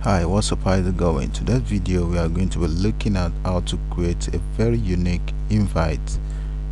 Hi, what's up? How's it going? In today's video we are going to be looking at how to create a very unique invite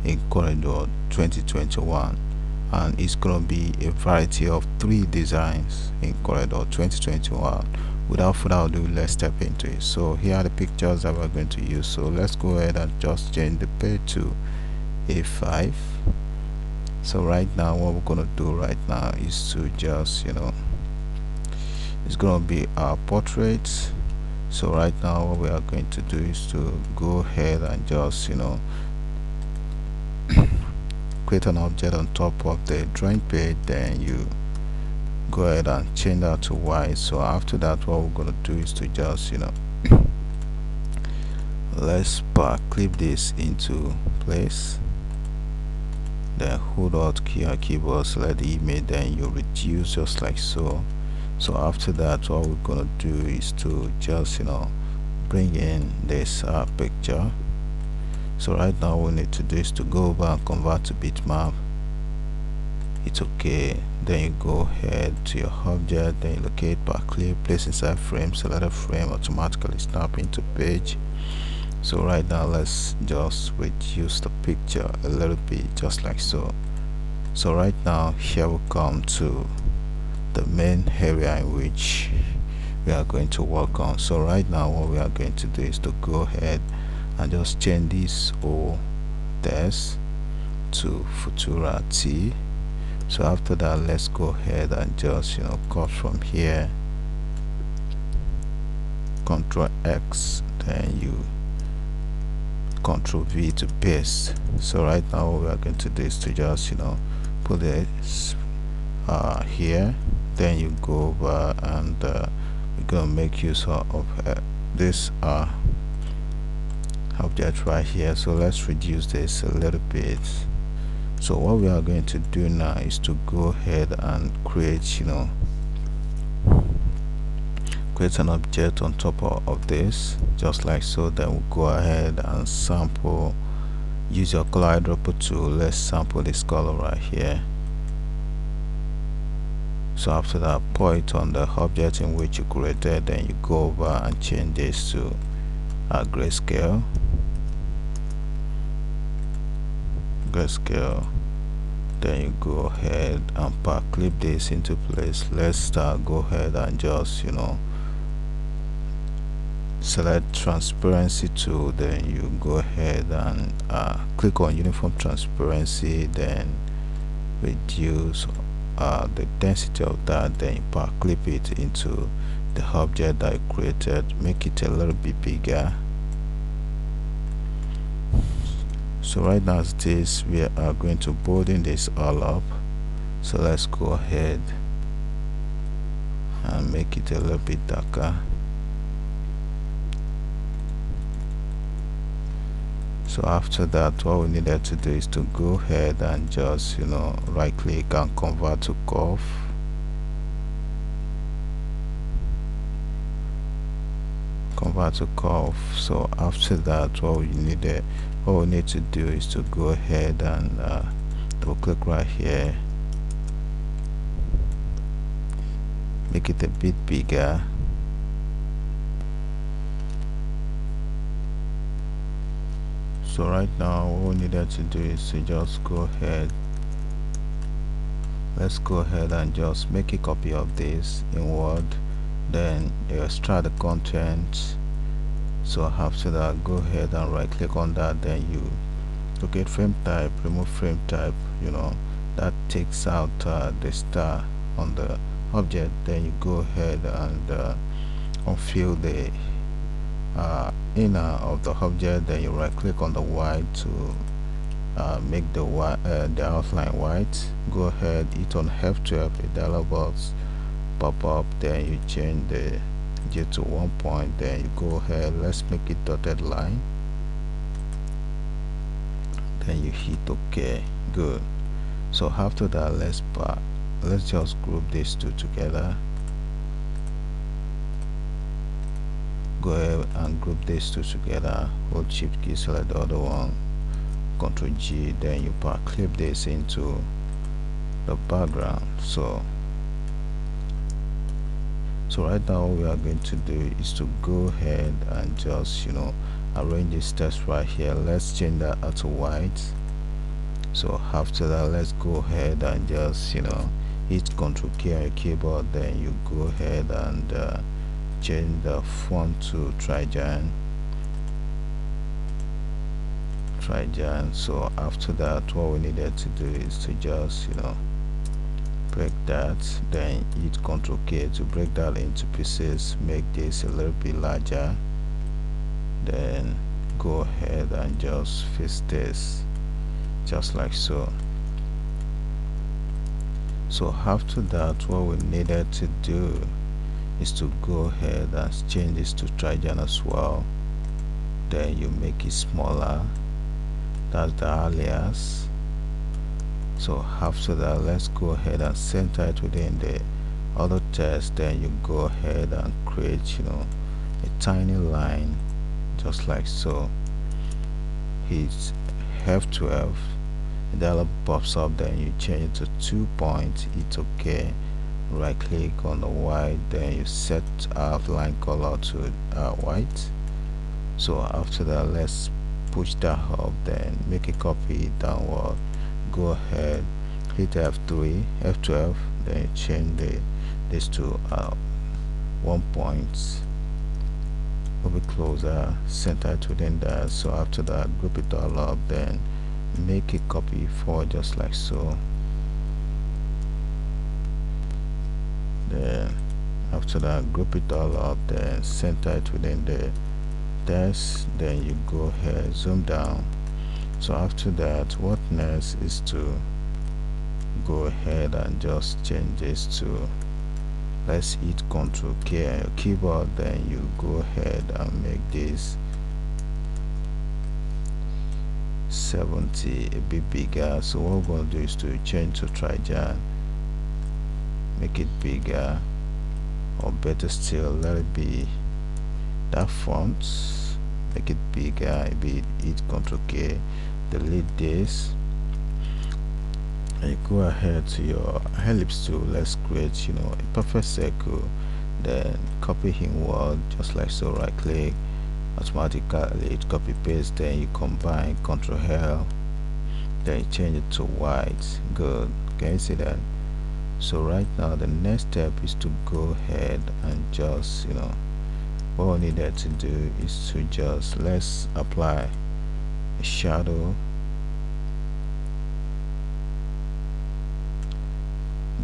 in CorelDraw 2021, and it's going to be a variety of 3 designs in CorelDraw 2021. Without further ado, let's step into it. So here are the pictures that we're going to use. So let's go ahead and just change the page to A5. So right now what we're going to do right now is to just it's going to be our portrait. So right now what we are going to do is to go ahead and just create an object on top of the drawing page, then you go ahead and change that to white. So after that what we're going to do is to just let's clip this into place, then hold out key on keyboard, select the image, then you reduce just like so. So after that what we're gonna do is to just bring in this picture. So right now what we need to do is to go over and convert to bitmap. It's okay. Then you go ahead to your object, then you locate Powerclip, place inside frame, select a frame, automatically snap into page. So right now let's just reduce the picture a little bit, just like so. So right now here we come to the main area in which we are going to work on. So right now what we are going to do is to go ahead and just change this O test to Futura T. So after that let's go ahead and just cut from here, Ctrl X, then you Ctrl V to paste. So right now what we are going to do is to just put this here, then you go over and we're gonna make use of this object right here. So let's reduce this a little bit. So what we are going to do now is to go ahead and create an object on top of this, just like so. Then we'll go ahead and sample, use your color eyedropper tool. Let's sample this color right here. So after that, point on the object in which you created, then you go over and change this to grayscale. Then you go ahead and clip this into place. Let's go ahead and just select transparency tool, then you go ahead and click on uniform transparency, then reduce the density of that, then you clip it into the object that you created, make it a little bit bigger. So right now as it is, we are going to bolding this all up. So let's go ahead and make it a little bit darker. So after that what we needed to do is to go ahead and just right click and convert to curve. So after that what we need to do is to go ahead and double click right here, make it a bit bigger. So right now what we needed to do is to just go ahead, let's go ahead and just make a copy of this in Word, then you extract the content. So after that go ahead and right click on that, then you locate frame type, remove frame type, that takes out the star on the object. Then you go ahead and unfill the inner of the object, then you right click on the white to make the outline white. Go ahead, hit on F12, a dialog box pop up, then you change the J to 1 point, then you go ahead, let's make it dotted line, then you hit OK. Good. So after that let's just group these two together. Go ahead and group these two together, hold shift key, select the other one, Ctrl G, then you clip this into the background. So So right now what we are going to do is to go ahead and just arrange this text right here. Let's change that to white. So after that, let's go ahead and just hit Ctrl K on your keyboard. Then you go ahead and change the font to Trajan. So after that, what we needed to do is to just break that, then hit Ctrl K to break that into pieces. Make this a little bit larger, then go ahead and just fix this just like so. So after that, what we needed to do is to go ahead and change this to Trajan as well. Then you make it smaller, that's the alias. So after that, let's go ahead and center it within the other text. Then you go ahead and create a tiny line just like so. Hit F12, a dialog pops up, then you change it to 2 points. It's okay. Right click on the white, then you set outline color to white. So after that, let's push that up, then make a copy downward. Go ahead, hit F3, F12, then change this to 1 point. Move it closer, center it within that. So after that, group it all up, then make a copy forward just like so. Then after that, group it all up, then center it within the text. Then you go ahead, zoom down. So after that, what next is to go ahead and just change this to, let's hit Ctrl K on your keyboard, then you go ahead and make this 70 a bit bigger. So what we're going to do is to change to Trajan, make it bigger, or better still, let it be that font, make it bigger a bit. Hit Ctrl K, delete this, and you go ahead to your ellipse tool. Let's create a perfect circle, then copy inward just like so. Right click, automatically it copy paste, then you combine, Ctrl L, then you change it to white. Good. Can you see that? So right now the next step is to go ahead and just what we needed to do is to just, let's apply a shadow.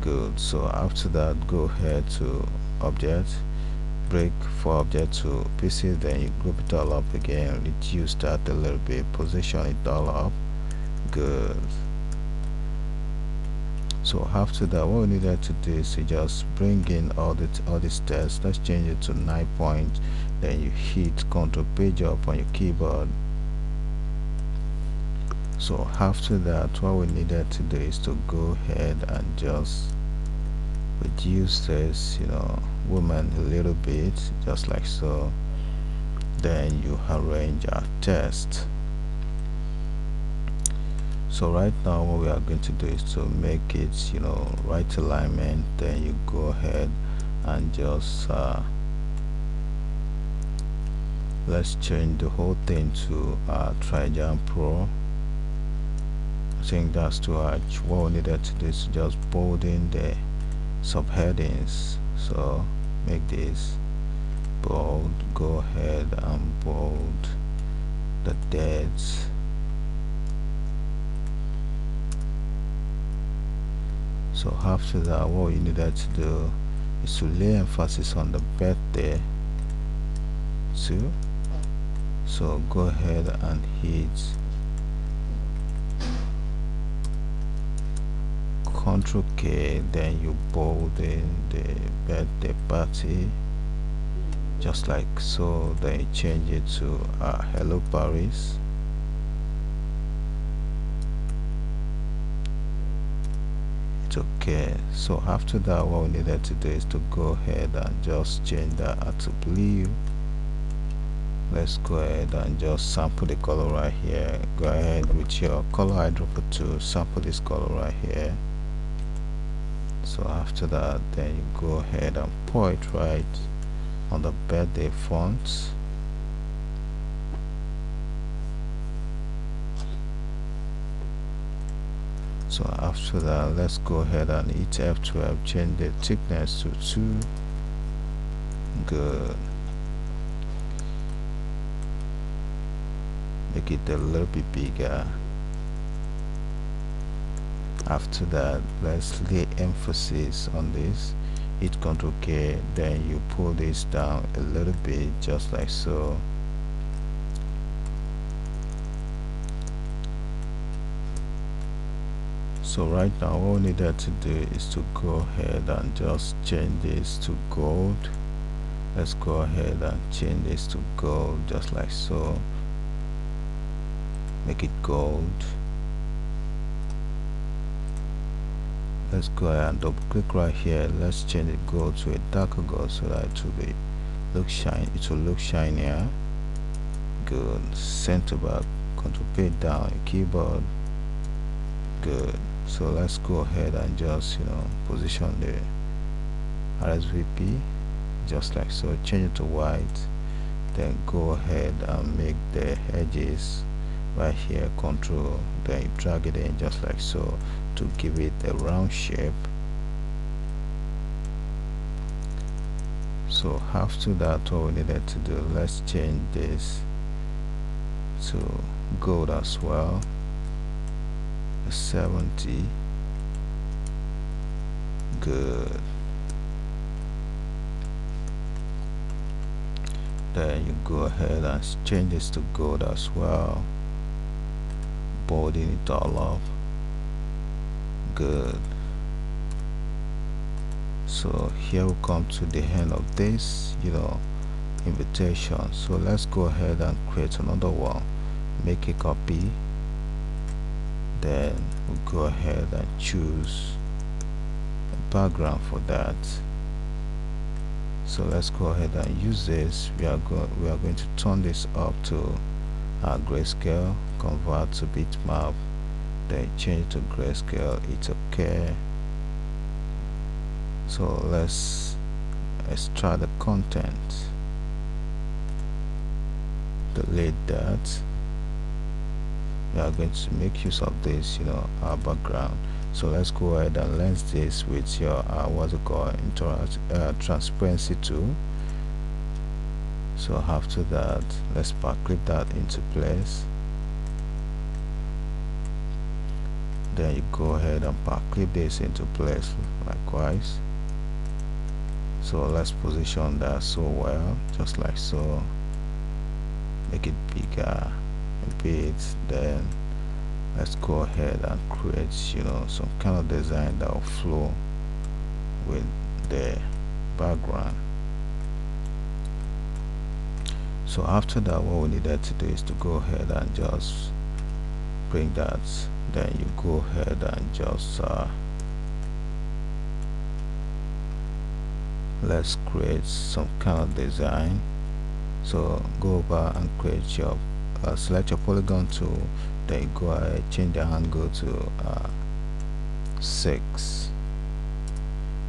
Good. So after that, go ahead to object, break for object to pieces, then you group it all up again, reduce that a little bit, position it all up. Good. So after that, what we needed to do is to just bring in all these text. Let's change it to 9 points, then you hit Ctrl page up on your keyboard. So after that, what we needed to do is to go ahead and just reduce this woman a little bit just like so. Then you arrange our text. So right now what we are going to do is to make it right alignment. Then you go ahead and just let's change the whole thing to Trajan Pro. I think that's too much. What we needed to do is just bold in the subheadings. So make this bold, go ahead and bold the dates. So after that, what you needed to do is to lay emphasis on the birthday too. So go ahead and hit Ctrl K, then you bold in the birthday party just like so. Then you change it to Hello Paris. It's okay. So after that, what we needed to do is to go ahead and just change that to blue. Let's go ahead and just sample the color right here. Go ahead with your color eyedropper to sample this color right here. So after that, then you go ahead and pour it right on the birthday font. So after that, let's go ahead and hit F12, change the thickness to 2. Good. Make it a little bit bigger. After that, let's lay emphasis on this. Hit Ctrl K, then you pull this down a little bit, just like so. So right now, all we needed to do is to go ahead and just change this to gold. Let's go ahead and change this to gold, just like so. Make it gold. Let's go ahead and double click right here. Let's change the gold to a darker gold so that it will look shinier. Good. Center back, Ctrl P down your keyboard. Good. So let's go ahead and just position the RSVP just like so. Change it to white, then go ahead and make the edges right here, control, then you drag it in just like so to give it a round shape. So after that, what we needed to do, let's change this to gold as well, 70. Good. Then you go ahead and change this to gold as well, bolding it all up. Good. So here we come to the end of this invitation. So let's go ahead and create another one, make a copy, then we'll go ahead and choose a background for that. So let's go ahead and use this. We are going to turn this up to our grayscale, convert to bitmap, then change to grayscale. It's okay. So let's extract the content, delete that. We are going to make use of this, our background. So let's go ahead and lens this with your transparency tool. So after that, let's clip that into place. Then you go ahead and clip this into place likewise. So let's position that so well, just like so. Make it bigger a bit. Then let's go ahead and create some kind of design that will flow with the background. So after that, what we needed to do is to go ahead and just bring that. Then you go ahead and just let's create some kind of design. So go over and create your select your polygon tool, then you go ahead, change the angle to 6.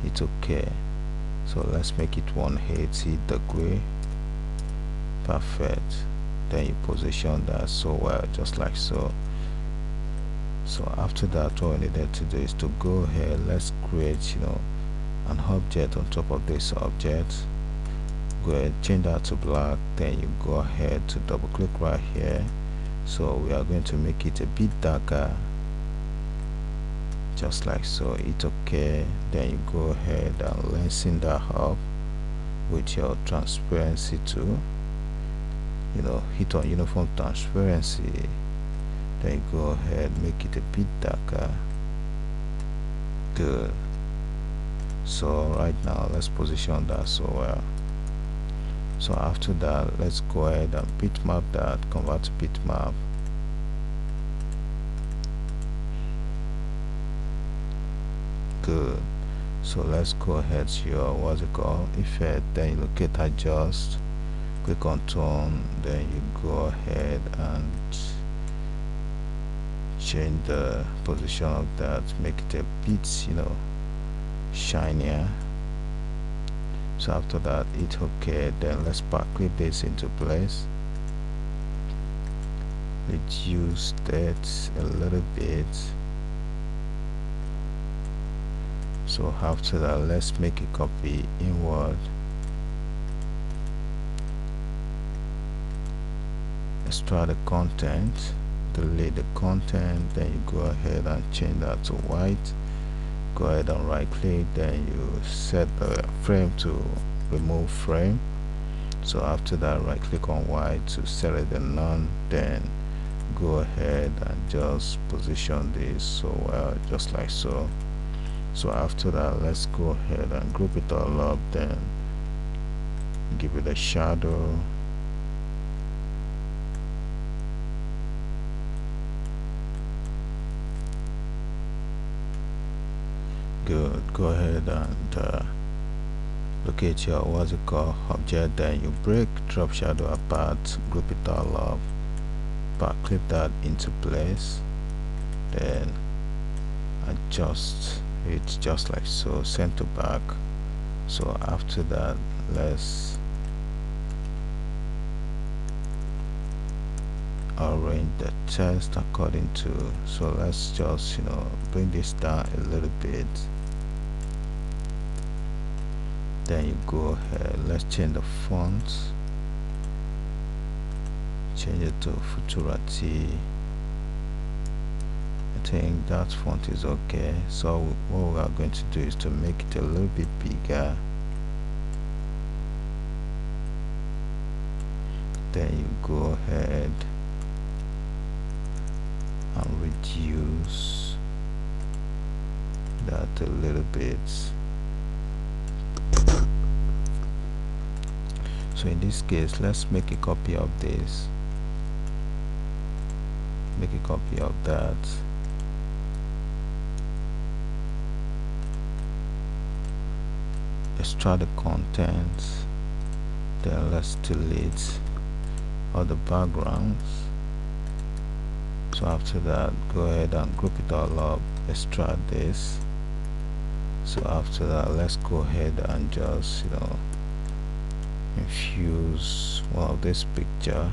It's okay. So let's make it 180 degree. Perfect. Then you position that so well, just like so. So after that, what we needed to do is to go ahead, let's create an object on top of this object. Go ahead, change that to black, then you go ahead to double click right here. So we are going to make it a bit darker, just like so. It's okay. Then you go ahead and lengthen that up with your transparency tool. Hit on uniform transparency, then you go ahead, make it a bit darker. Good. So right now, let's position that so well. So after that, let's go ahead and bitmap that, convert to bitmap. Good. So let's go ahead to your effect, then you look at adjust, click on tone, then you go ahead and change the position of that, make it a bit shinier. So after that, it's okay. Then let's clip this into place. Reduce that a little bit. So after that, let's make a copy inward. Extract the content, delete the content, then you go ahead and change that to white. Go ahead and right click, then you set the frame to remove frame. So after that, right click on white to set it to none, then go ahead and just position this so just like so. So after that, let's go ahead and group it all up, then give it a shadow. Good. Go ahead and locate your what's it called object, then you break drop shadow apart, group it all up, clip that into place, then adjust it just like so, center back. So after that, let's arrange the text according to, so let's just bring this down a little bit. Then you go ahead, let's change the font, change it to Futurati. I think that font is okay. So what we are going to do is to make it a little bit bigger. Then you go ahead and reduce that a little bit. So in this case, let's make a copy of this, make a copy of that. Extract the contents, then let's delete all the backgrounds. So after that, go ahead and group it all up, extract this. So after that, let's go ahead and just infuse one of this picture.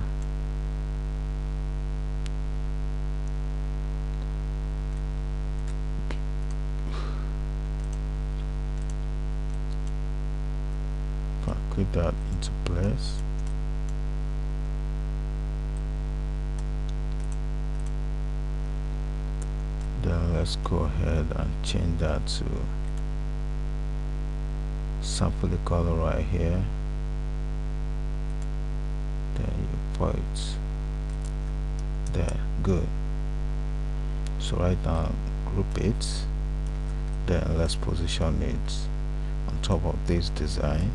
Clip that into place. Then let's go ahead and change that to sample the color right here. Then you put it there. Good. So right now, group it. Then let's position it on top of this design.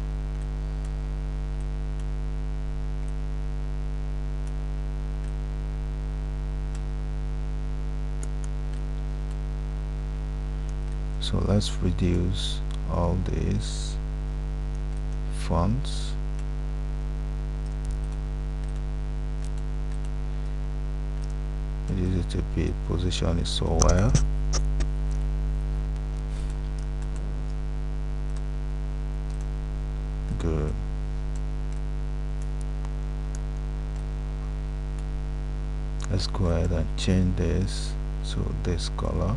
So let's reduce all these fonts. Reduce it a bit, position it so well. Good. Let's go ahead and change this to this color.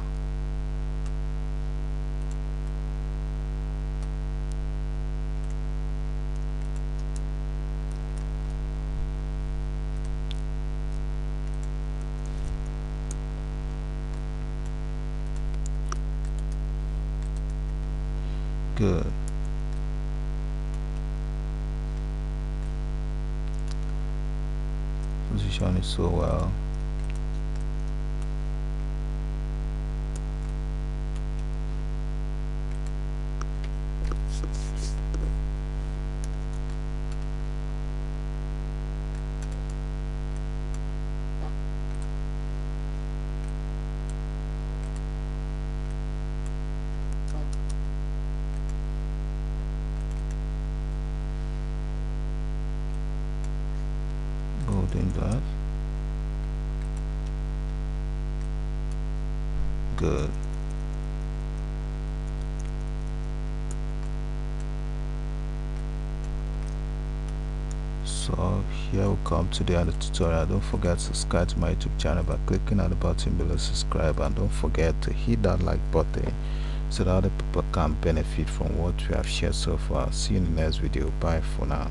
Good. Position it so well. Holding that. Good. So here we come to the end of the tutorial. Don't forget to subscribe to my YouTube channel by clicking on the button below subscribe, and don't forget to hit that like button so that other people can benefit from what we have shared so far. See you in the next video. Bye for now.